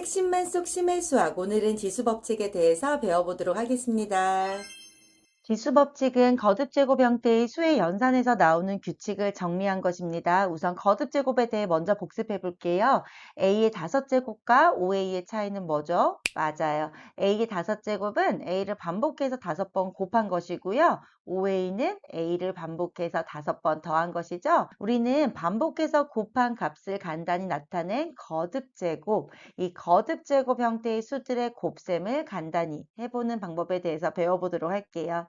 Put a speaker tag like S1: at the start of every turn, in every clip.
S1: 핵심만 쏙 심해 수학. 오늘은 지수 법칙에 대해서 배워보도록 하겠습니다.
S2: 지수 법칙은 거듭 제곱 형태의 수의 연산에서 나오는 규칙을 정리한 것입니다. 우선 거듭 제곱에 대해 먼저 복습해 볼게요. a의 다섯 제곱과 5a의 차이는 뭐죠? 맞아요. a의 다섯 제곱은 a를 반복해서 5번 곱한 것이고요. 5a는 a를 반복해서 5번 더한 것이죠. 우리는 반복해서 곱한 값을 간단히 나타낸 거듭 제곱, 이 거듭 제곱 형태의 수들의 곱셈을 간단히 해보는 방법에 대해서 배워보도록 할게요.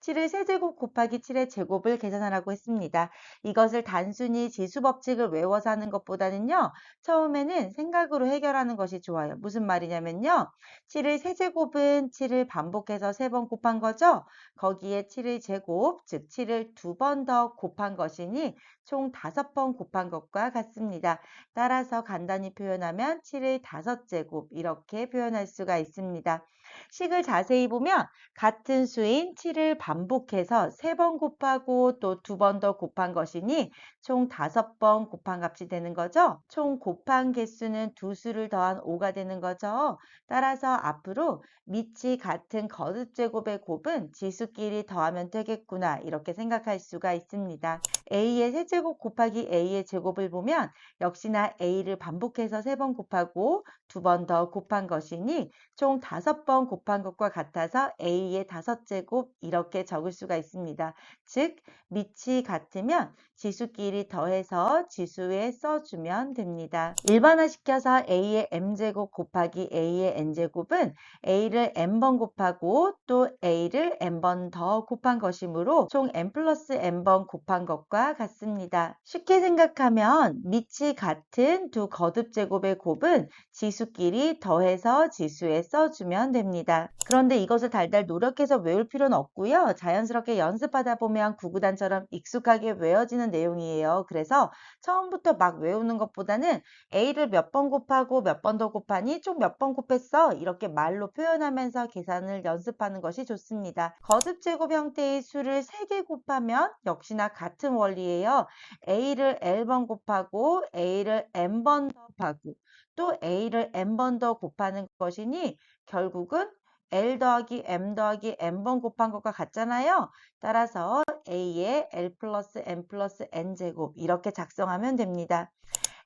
S2: 7을 세제곱 곱하기 7의 제곱을 계산하라고 했습니다. 이것을 단순히 지수 법칙을 외워서 하는 것보다는요, 처음에는 생각으로 해결하는 것이 좋아요. 무슨 말이냐면요, 7의 세제곱은 7을 반복해서 3번 곱한 거죠. 거기에 7의 제곱, 즉 7을 2번 더 곱한 것이니 총 5번 곱한 것과 같습니다. 따라서 간단히 표현하면 7의 5제곱 이렇게 표현할 수가 있습니다. 식을 자세히 보면 같은 수인 7을 반복해서 3번 곱하고 또 2번 더 곱한 것이니 총 5번 곱한 값이 되는 거죠. 총 곱한 개수는 두 수를 더한 5가 되는 거죠. 따라서 앞으로 밑이 같은 거듭제곱의 곱은 지수끼리 더하면 되겠구나 이렇게 생각할 수가 있습니다. a의 세제곱 곱하기 a의 제곱을 보면 역시나 a를 반복해서 3번 곱하고 2번 더 곱한 것이니 총 5번 곱한 것과 같아서 a의 5제곱 이렇게 적을 수가 있습니다. 즉 밑이 같으면 지수끼리 더해서 지수에 써주면 됩니다. 일반화시켜서 a의 m제곱 곱하기 a의 n제곱은 a를 n번 곱하고 또 a를 n번 더 곱한 것이므로 총 n 플러스 n번 곱한 것과 같습니다. 쉽게 생각하면 밑이 같은 두 거듭제곱의 곱은 지수끼리 더해서 지수에 써주면 됩니다. 그런데 이것을 달달 노력해서 외울 필요는 없고요. 자연스럽게 연습하다 보면 구구단처럼 익숙하게 외워지는 내용이에요. 그래서 처음부터 막 외우는 것보다는 a를 몇 번 곱하고 몇 번 더 곱하니 총 몇 번 곱했어? 이렇게 말로 표현하면서 계산을 연습하는 것이 좋습니다. 거듭제곱 형태의 수를 3개 곱하면 역시나 같은 원리예요. a를 l번 곱하고 a를 n번 더 곱하고 또 a를 n번 더 곱하는 것이니 결국은 l 더하기 m 더하기 n번 곱한 것과 같잖아요. 따라서 a의 l 플러스 m 플러스 n제곱 이렇게 작성하면 됩니다.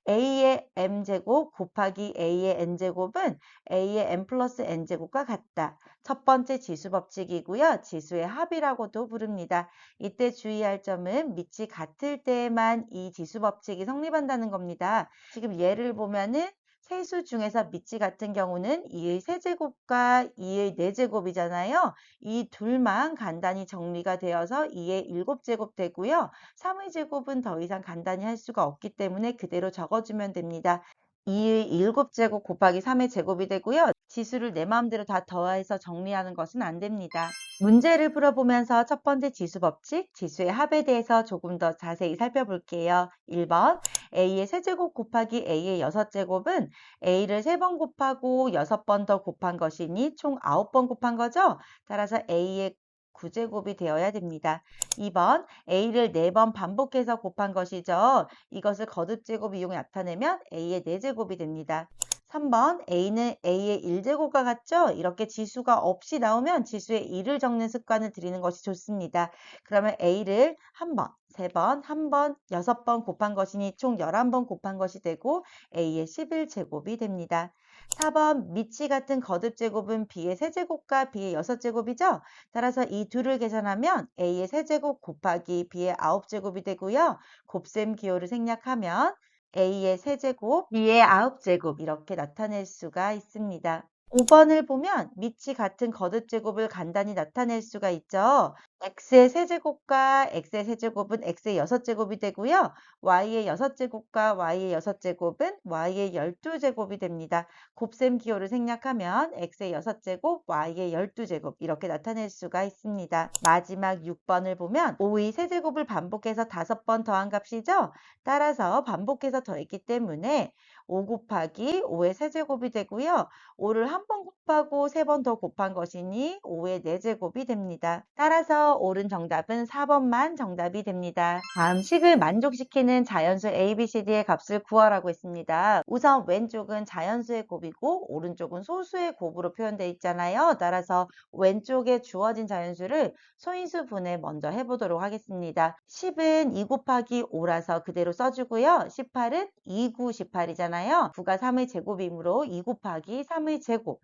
S2: a의 m제곱 곱하기 a의 n제곱은 a의 m 플러스 n제곱과 같다. 첫 번째 지수 법칙이고요. 지수의 합이라고도 부릅니다. 이때 주의할 점은 밑이 같을 때에만 이 지수 법칙이 성립한다는 겁니다. 지금 예를 보면은 세수 중에서 밑이 같은 경우는 2의 세제곱과 2의 4제곱이잖아요. 이 둘만 간단히 정리가 되어서 2의 7제곱 되고요. 3의 제곱은 더 이상 간단히 할 수가 없기 때문에 그대로 적어주면 됩니다. 2의 7제곱 곱하기 3의 제곱이 되고요. 지수를 내 마음대로 다 더해서 정리하는 것은 안 됩니다. 문제를 풀어보면서 첫 번째 지수 법칙, 지수의 합에 대해서 조금 더 자세히 살펴볼게요. 1번, a의 세제곱 곱하기 a의 6제곱은 a를 3번 곱하고 6번 더 곱한 것이니 총 9번 곱한 거죠? 따라서 a의 9제곱이 되어야 됩니다. 2번, a를 4번 반복해서 곱한 것이죠. 이것을 거듭제곱 이용해 나타내면 a의 4제곱이 됩니다. 3번, a는 a의 1제곱과 같죠? 이렇게 지수가 없이 나오면 지수의 1을 적는 습관을 들이는 것이 좋습니다. 그러면 a를 한 번, 3번, 한 번, 6번 곱한 것이니 총 11번 곱한 것이 되고 a의 11제곱이 됩니다. 4번, 밑이 같은 거듭제곱은 b의 세제곱과 b의 6제곱이죠? 따라서 이 둘을 계산하면 a의 세제곱 곱하기 b의 9제곱이 되고요. 곱셈 기호를 생략하면 a의 세제곱, b의 9제곱 이렇게 나타낼 수가 있습니다. 5번을 보면 밑이 같은 거듭제곱을 간단히 나타낼 수가 있죠. x의 세제곱과 x의 세제곱은 x의 6제곱이 되고요. y의 6제곱과 y의 6제곱은 y의 12제곱이 됩니다. 곱셈 기호를 생략하면 x의 6제곱, y의 12제곱 이렇게 나타낼 수가 있습니다. 마지막 6번을 보면 5의 세제곱을 반복해서 5번 더한 값이죠. 따라서 반복해서 더했기 때문에 5 곱하기 5의 세제곱이 되고요. 5를 한 번 곱하고 3번 더 곱한 것이니 5의 4제곱이 됩니다. 따라서 옳은 정답은 4번만 정답이 됩니다. 다음 식을 만족시키는 자연수 A, B, C, D의 값을 구하라고 했습니다. 우선 왼쪽은 자연수의 곱이고 오른쪽은 소수의 곱으로 표현되어 있잖아요. 따라서 왼쪽에 주어진 자연수를 소인수 분해 먼저 해보도록 하겠습니다. 10은 2 곱하기 5라서 그대로 써주고요. 18은 2, 9, 18이잖아요. 9가 3의 제곱이므로 2 곱하기 3의 제곱.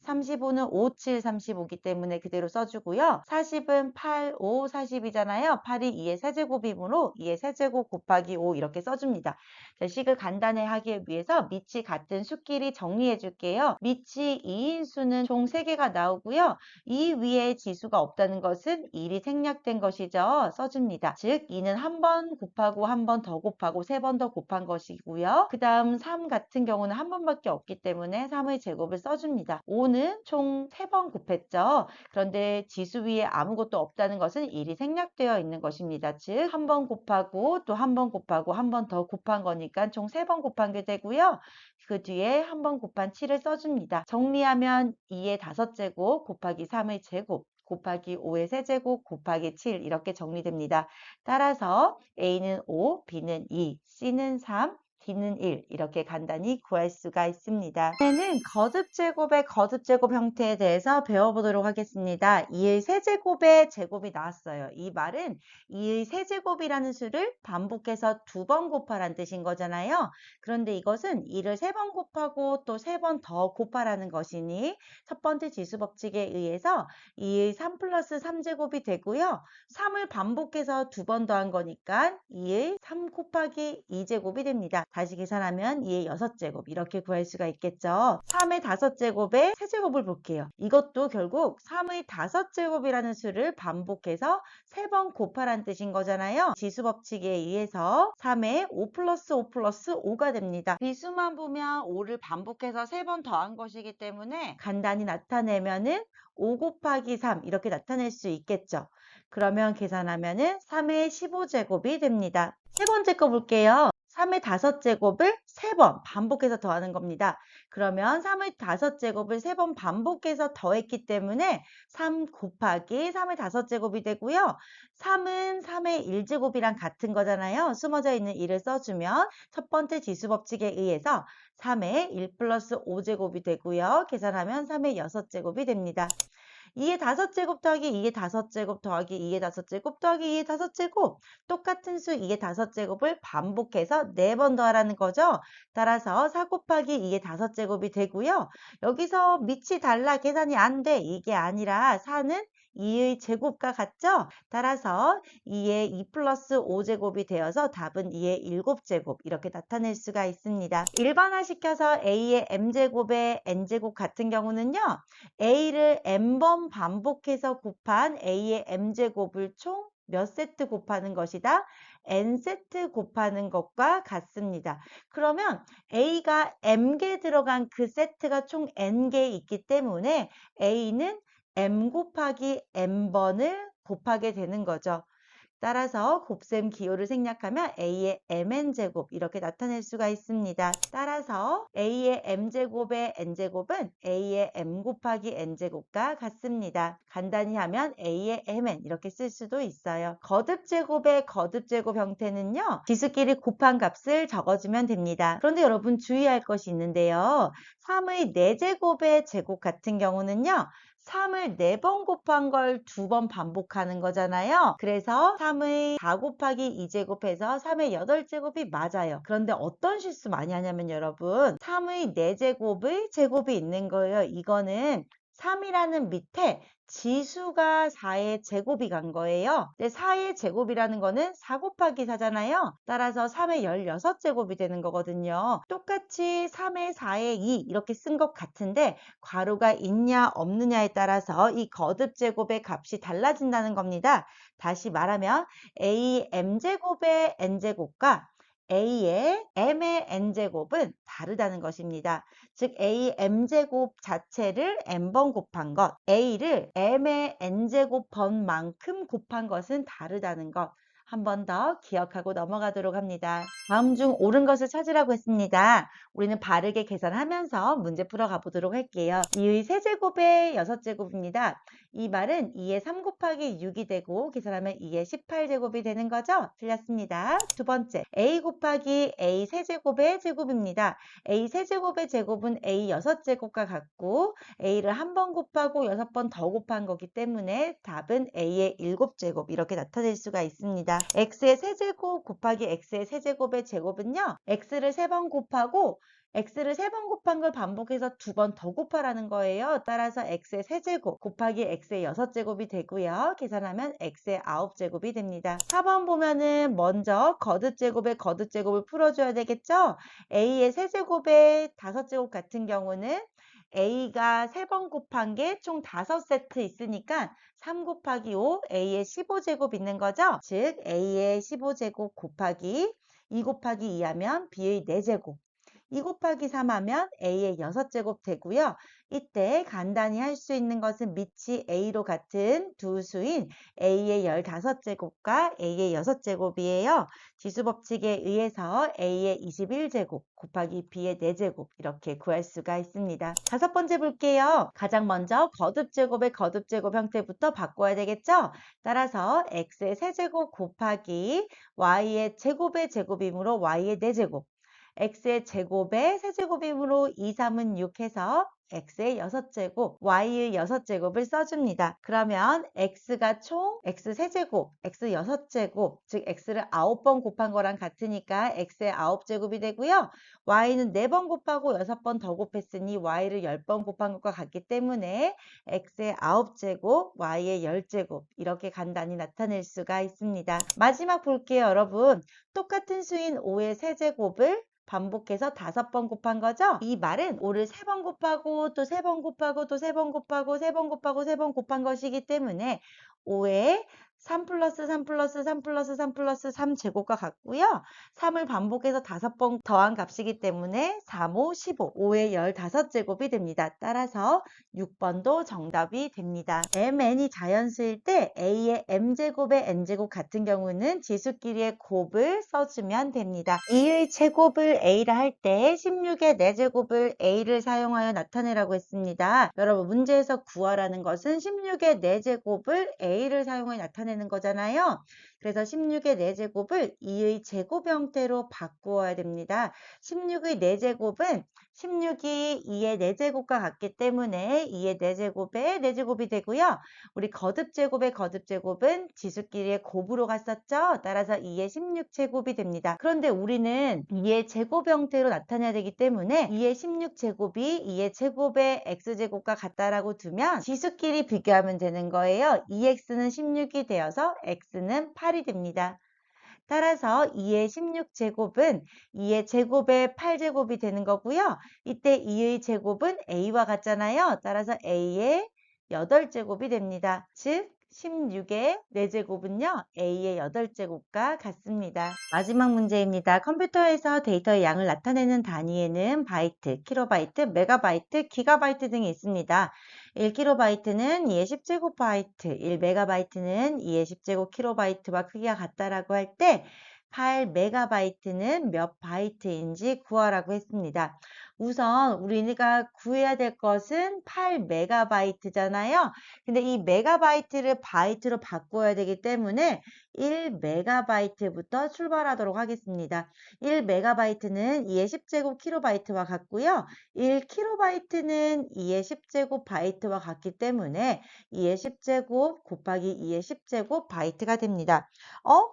S2: 35는 5, 7, 35이기 때문에 그대로 써주고요. 40은 8, 5, 40이잖아요. 8이 2의 세제곱이므로 2의 세제곱 곱하기 5 이렇게 써줍니다. 자, 식을 간단히 하기 위해서 밑이 같은 수끼리 정리해 줄게요. 밑이 2인 수는 총 3개가 나오고요. 이 위에 지수가 없다는 것은 1이 생략된 것이죠. 써줍니다. 즉 2는 한 번 곱하고 한 번 더 곱하고 3번 더 곱한 것이고요. 그 다음 3 같은 경우는 한 번밖에 없기 때문에 3의 제곱을 써줍니다. 5는 총 3번 곱했죠. 그런데 지수 위에 아무것도 없다는 것은 1이 생략되어 있는 것입니다. 즉 한 번 곱하고 또 한 번 곱하고 한 번 더 곱한 거니까 총 3번 곱한 게 되고요. 그 뒤에 한 번 곱한 7을 써줍니다. 정리하면 2의 5제곱 곱하기 3의 제곱 곱하기 5의 세제곱 곱하기 7 이렇게 정리됩니다. 따라서 A는 5, B는 2, C는 3, D는 1 이렇게 간단히 구할 수가 있습니다. 이제는 거듭제곱의 거듭제곱 형태에 대해서 배워보도록 하겠습니다. 2의 세제곱의 제곱이 나왔어요. 이 말은 2의 세제곱이라는 수를 반복해서 2번 곱하라는 뜻인 거잖아요. 그런데 이것은 2를 3번 곱하고 또 3번 더 곱하라는 것이니 첫 번째 지수 법칙에 의해서 2의 3 플러스 3제곱이 되고요. 3을 반복해서 2번 더한 거니까 2의 3 곱하기 2제곱이 됩니다. 다시 계산하면 2의 6제곱 이렇게 구할 수가 있겠죠. 3의 5제곱의 세제곱을 볼게요. 이것도 결국 3의 5제곱이라는 수를 반복해서 3번 곱하라는 뜻인 거잖아요. 지수 법칙에 의해서 3의 5 플러스 5 플러스 5가 됩니다. 비수만 보면 5를 반복해서 3번 더한 것이기 때문에 간단히 나타내면은 5 곱하기 3 이렇게 나타낼 수 있겠죠. 그러면 계산하면은 3의 15제곱이 됩니다. 세 번째 거 볼게요. 3의 5제곱을 3번 반복해서 더하는 겁니다. 그러면 3의 5제곱을 3번 반복해서 더했기 때문에 3 곱하기 3의 5제곱이 되고요. 3은 3의 1제곱이랑 같은 거잖아요. 숨어져 있는 1을 써주면 첫 번째 지수 법칙에 의해서 3의 1 플러스 5제곱이 되고요. 계산하면 3의 6제곱이 됩니다. 2의 5제곱 더하기 2의 5제곱 더하기 2의 5제곱 더하기 2의 5제곱 똑같은 수 2의 5제곱을 반복해서 4번 더하라는 거죠. 따라서 4 곱하기 2의 5제곱이 되고요. 여기서 밑이 달라 계산이 안 돼. 이게 아니라 4는 2의 제곱과 같죠? 따라서 2의 2 플러스 5제곱이 되어서 답은 2의 7제곱 이렇게 나타낼 수가 있습니다. 일반화시켜서 A의 M제곱의 N제곱 같은 경우는요. A를 N번 반복해서 곱한 A의 M제곱을 총 몇 세트 곱하는 것이다? N세트 곱하는 것과 같습니다. 그러면 A가 M개 들어간 그 세트가 총 N개 있기 때문에 A는 M 곱하기 N번을 곱하게 되는 거죠. 따라서 곱셈 기호를 생략하면 A의 mn제곱 이렇게 나타낼 수가 있습니다. 따라서 A의 m제곱의 n제곱은 A의 m 곱하기 n제곱과 같습니다. 간단히 하면 A의 mn 이렇게 쓸 수도 있어요. 거듭제곱의 거듭제곱 형태는요. 지수끼리 곱한 값을 적어주면 됩니다. 그런데 여러분 주의할 것이 있는데요. 3의 4제곱의 제곱 같은 경우는요. 3을 4번 곱한 걸 2번 반복하는 거잖아요. 그래서 3의 4 곱하기 2제곱해서 3의 8제곱이 맞아요. 그런데 어떤 실수 많이 하냐면 여러분 3의 4제곱의 제곱이 있는 거예요. 이거는 3이라는 밑에 지수가 4의 제곱이 간 거예요. 근데 4의 제곱이라는 거는 4 곱하기 4잖아요. 따라서 3의 16제곱이 되는 거거든요. 똑같이 3의 4의 2 이렇게 쓴 것 같은데 괄호가 있냐 없느냐에 따라서 이 거듭제곱의 값이 달라진다는 겁니다. 다시 말하면 A m제곱의 n제곱과 A의 m의 n제곱은 다르다는 것입니다. 즉 A m제곱 자체를 n번 곱한 것, A를 m의 n제곱 번만큼 곱한 것은 다르다는 것. 한 번 더 기억하고 넘어가도록 합니다. 다음 중 옳은 것을 찾으라고 했습니다. 우리는 바르게 계산하면서 문제 풀어가 보도록 할게요. 2의 세제곱의 6제곱입니다. 이 말은 2의 3 곱하기 6이 되고 계산하면 2의 18제곱이 되는 거죠? 틀렸습니다. 두 번째, a 곱하기 a 세제곱의 제곱입니다. a 세제곱의 제곱은 a 6제곱과 같고 a를 한 번 곱하고 6번 더 곱한 거기 때문에 답은 a의 7제곱 이렇게 나타낼 수가 있습니다. x의 세제곱 곱하기 x의 세제곱의 제곱은요. x를 3번 곱하고 x를 3번 곱한 걸 반복해서 2번 더 곱하라는 거예요. 따라서 x의 세제곱 곱하기 x의 6제곱이 되고요. 계산하면 x의 9제곱이 됩니다. 4번 보면은 먼저 거듭제곱의 거듭제곱을 풀어줘야 되겠죠? a의 세제곱의 5제곱 같은 경우는 a가 3번 곱한 게 총 5세트 있으니까 3 곱하기 5, a의 15제곱 있는 거죠? 즉 a의 15제곱 곱하기 2 곱하기 2 하면 b의 4제곱 2 곱하기 3 하면 a의 6제곱 되고요. 이때 간단히 할 수 있는 것은 밑이 a로 같은 두 수인 a의 15제곱과 a의 6제곱이에요. 지수법칙에 의해서 a의 21제곱 곱하기 b의 4제곱 이렇게 구할 수가 있습니다. 5번째 볼게요. 가장 먼저 거듭제곱의 거듭제곱 형태부터 바꿔야 되겠죠? 따라서 x의 세제곱 곱하기 y의 제곱의 제곱이므로 y의 4제곱 x의 제곱의 세제곱이므로 2, 3은 6 해서 x의 6제곱, y의 6제곱을 써줍니다. 그러면 x가 총 x 세제곱, x 6제곱, 즉 x를 9번 곱한 거랑 같으니까 x의 9제곱이 되고요. y는 4번 곱하고 6번 더 곱했으니 y를 10번 곱한 것과 같기 때문에 x의 9제곱, y의 10제곱 이렇게 간단히 나타낼 수가 있습니다. 마지막 볼게요, 여러분. 똑같은 수인 5의 세제곱을 반복해서 5번 곱한 거죠? 이 말은 5를 3번 곱하고 또 3번 곱하고 또 3번 곱하고 3번 곱하고 3번 곱한 것이기 때문에 5에 3 플러스 3 플러스 3 플러스 3 플러스 3 제곱과 같고요. 3을 반복해서 5번 더한 값이기 때문에 3, 5, 15, 5의 15제곱이 됩니다. 따라서 6번도 정답이 됩니다. mn이 자연수일 때 a의 m제곱의 n제곱 같은 경우는 지수끼리의 곱을 써주면 됩니다. 2의 제곱을 a라 할 때 16의 4제곱을 a를 사용하여 나타내라고 했습니다. 여러분 문제에서 구하라는 것은 16의 4제곱을 a를 사용하여 나타내는 거잖아요. 그래서 16의 4제곱을 2의 제곱 형태로 바꾸어야 됩니다. 16의 4제곱은 16이 2의 4제곱과 같기 때문에 2의 4제곱의 4제곱이 되고요. 우리 거듭제곱의 거듭제곱은 지수끼리의 곱으로 갔었죠. 따라서 2의 16제곱이 됩니다. 그런데 우리는 2의 제곱 형태로 나타내야 되기 때문에 2의 16제곱이 2의 제곱의 x제곱과 같다라고 두면 지수끼리 비교하면 되는 거예요. 2x는 16이 되어서 x는 8이 됩니다. 따라서 2의 16제곱은 2의 제곱의 8제곱이 되는 거고요. 이때 2의 제곱은 a와 같잖아요. 따라서 a의 8제곱이 됩니다. 즉 16의 4제곱은요. a의 8제곱과 같습니다. 마지막 문제입니다. 컴퓨터에서 데이터의 양을 나타내는 단위에는 바이트, 킬로바이트, 메가바이트, 기가바이트 등이 있습니다. 1kB는 2의 10제곱 바이트, 1MB는 2의 10제곱 킬로바이트와 크기가 같다라고 할 때 8MB는 몇 바이트인지 구하라고 했습니다. 우선 우리가 구해야 될 것은 8MB잖아요. 근데 이 메가바이트를 바이트로 바꿔야 되기 때문에 1MB부터 출발하도록 하겠습니다. 1MB는 2의 10제곱 킬로바이트와 같고요. 1kB는 2의 10제곱 바이트와 같기 때문에 2의 10제곱 곱하기 2의 10제곱 바이트가 됩니다.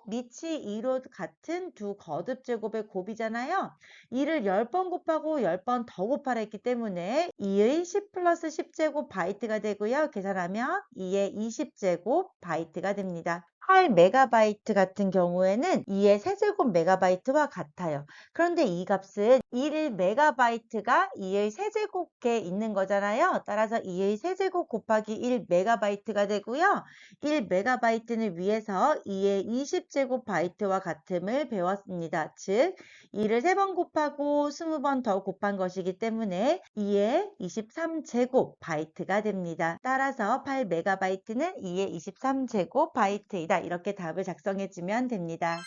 S2: 밑이 2로 같은 두 거듭제곱의 곱이잖아요. 2를 10번 곱하고 10번 더 곱하라 했기 때문에 2의 10 플러스 10제곱 바이트가 되고요. 계산하면 2의 20제곱 바이트가 됩니다. 8MB 같은 경우에는 2의 세제곱 메가바이트와 같아요. 그런데 이 값은 1메가바이트가 2의 세제곱에 있는 거잖아요. 따라서 2의 세제곱 곱하기 1메가바이트가 되고요. 1메가바이트는 위에서 2의 20제곱 바이트와 같음을 배웠습니다. 즉 2를 3번 곱하고 20번 더 곱한 것이기 때문에 2의 23제곱 바이트가 됩니다. 따라서 8메가바이트는 2의 23제곱 바이트이다. 이렇게 답을 작성해 주면 됩니다.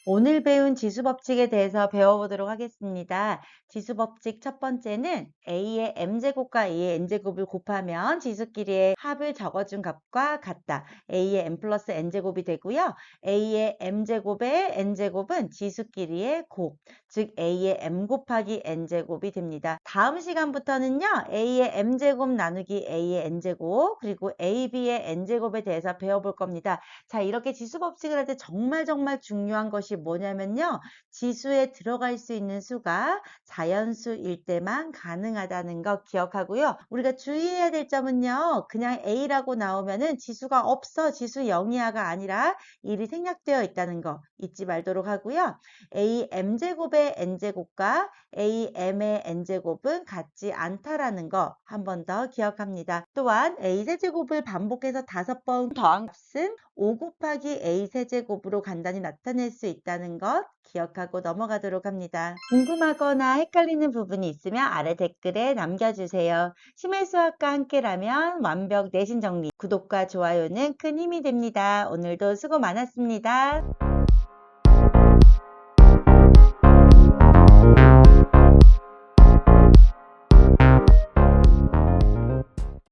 S2: 오늘 배운 지수법칙에 대해서 배워보도록 하겠습니다. 지수법칙 첫 번째는 A의 m제곱과 A의 n제곱을 곱하면 지수끼리의 합을 적어준 값과 같다. A의 m 플러스 n제곱이 되고요. A의 m제곱의 n제곱은 지수끼리의 곱, 즉 A의 m 곱하기 n제곱이 됩니다. 다음 시간부터는요. A의 m제곱 나누기 A의 n제곱, 그리고 AB의 n제곱에 대해서 배워볼 겁니다. 자, 이렇게 지수법칙을 할 때 정말 중요한 것이 뭐냐면요. 지수에 들어갈 수 있는 수가 자연수일 때만 가능하다는 거 기억하고요. 우리가 주의해야 될 점은요. 그냥 A라고 나오면은 지수가 없어. 지수 0이야가 아니라 1이 생략되어 있다는 거 잊지 말도록 하고요. AM제곱의 N제곱과 AM의 N제곱은 같지 않다라는 거 한 번 더 기억합니다. 또한 A세제곱을 반복해서 5번 더한 값은 5 곱하기 A세제곱으로 간단히 나타낼 수 있다는 것 기억하고 넘어가도록 합니다. 궁금하거나 헷갈리는 부분이 있으면 아래 댓글에 남겨주세요. 심해수학과 함께라면 완벽 내신 정리, 구독과 좋아요는 큰 힘이 됩니다. 오늘도 수고 많았습니다.